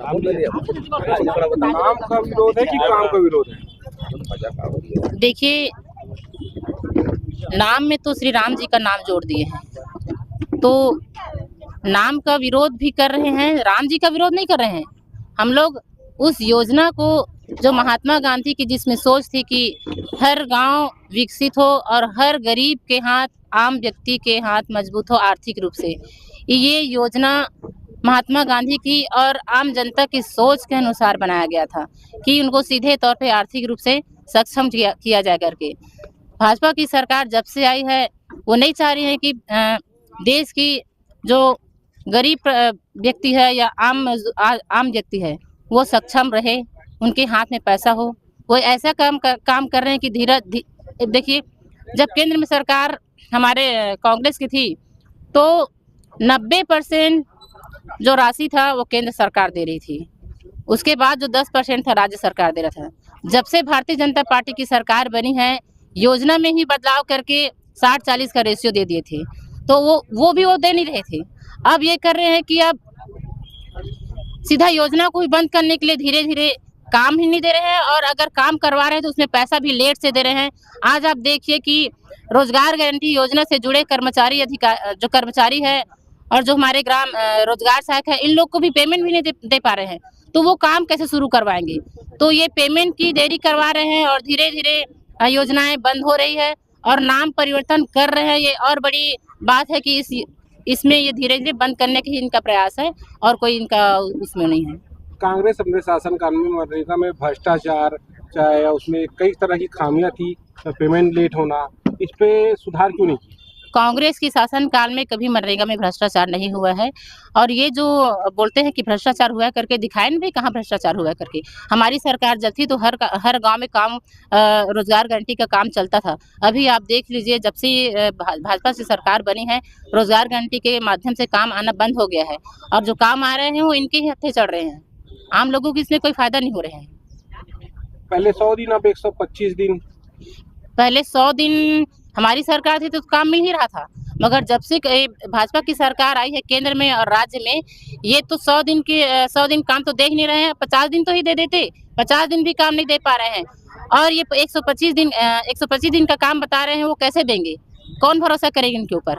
नाम का विरोध है कि काम का विरोध है? देखिए, नाम में तो श्री राम जी का नाम जोड़ दिए हैं, तो नाम का विरोध भी कर रहे हैं, राम जी का विरोध नहीं कर रहे हैं। हम लोग उस योजना को जो महात्मा गांधी की जिसमें सोच थी कि हर गांव विकसित हो और हर गरीब के हाथ, आम व्यक्ति के हाथ मजबूत हो आर्थिक रूप से, ये योजना महात्मा गांधी की और आम जनता की सोच के अनुसार बनाया गया था कि उनको सीधे तौर पे आर्थिक रूप से सक्षम किया जाए करके। भाजपा की सरकार जब से आई है वो नहीं चाह रही है कि देश की जो गरीब व्यक्ति है या आम व्यक्ति है वो सक्षम रहे, उनके हाथ में पैसा हो। वो ऐसा काम कर रहे हैं कि देखिए, जब केंद्र में सरकार हमारे कांग्रेस की थी तो 90% जो राशि था वो केंद्र सरकार दे रही थी, उसके बाद जो 10% था राज्य सरकार दे रहा था। जब से भारतीय जनता पार्टी की सरकार बनी है, योजना में ही बदलाव करके 60-40 का रेशियो दे दिए थे, तो वो भी वो दे नहीं रहे थे। अब ये कर रहे हैं कि अब सीधा योजना को ही बंद करने के लिए धीरे धीरे काम ही नहीं दे रहे हैं, और अगर काम करवा रहे हैं तो उसमें पैसा भी लेट से दे रहे हैं। आज आप देखिए कि रोजगार गारंटी योजना से जुड़े जो कर्मचारी है और जो हमारे ग्राम रोजगार सहायक है, इन लोग को भी पेमेंट भी नहीं दे पा रहे हैं, तो वो काम कैसे शुरू करवाएंगे। तो ये पेमेंट की देरी करवा रहे हैं और धीरे धीरे योजनाएं बंद हो रही है और नाम परिवर्तन कर रहे हैं। ये और बड़ी बात है कि इसमें ये धीरे धीरे बंद करने की इनका प्रयास है और कोई इनका उसमें नहीं है। कांग्रेस अपने शासनकाल में मनरेगा में भ्रष्टाचार, चाहे उसमें कई तरह की खामियां थी, पेमेंट लेट होना, इस पे सुधार क्यों नहीं किया? कांग्रेस की शासनकाल में कभी मनरेगा में भ्रष्टाचार नहीं हुआ है, और ये जो बोलते हैं कि भ्रष्टाचार हुआ करके, दिखाए नहीं कहाँ भ्रष्टाचार हुआ करके। हमारी सरकार जब थी तो हर गांव में काम रोजगार गारंटी का काम चलता था। अभी आप देख लीजिए, जब से भाजपा से सरकार बनी है, रोजगार गारंटी के माध्यम से काम आना बंद हो गया है, और जो काम आ रहे हैं वो इनके ही हत्थे चढ़ रहे हैं। आम लोगों को इसमें कोई फायदा नहीं हो रहे हैं। पहले 100 दिन, अब 125 दिन। पहले 100 दिन हमारी सरकार थी तो काम मिल ही रहा था, मगर जब से भाजपा की सरकार आई है केंद्र में और राज्य में, ये तो 100 दिन काम तो दे ही नहीं रहे हैं। 50 दिन तो ही दे देते, 50 दिन भी काम नहीं दे पा रहे हैं, और ये 125 दिन का काम बता रहे हैं, वो कैसे देंगे? कौन भरोसा करेगा इनके ऊपर?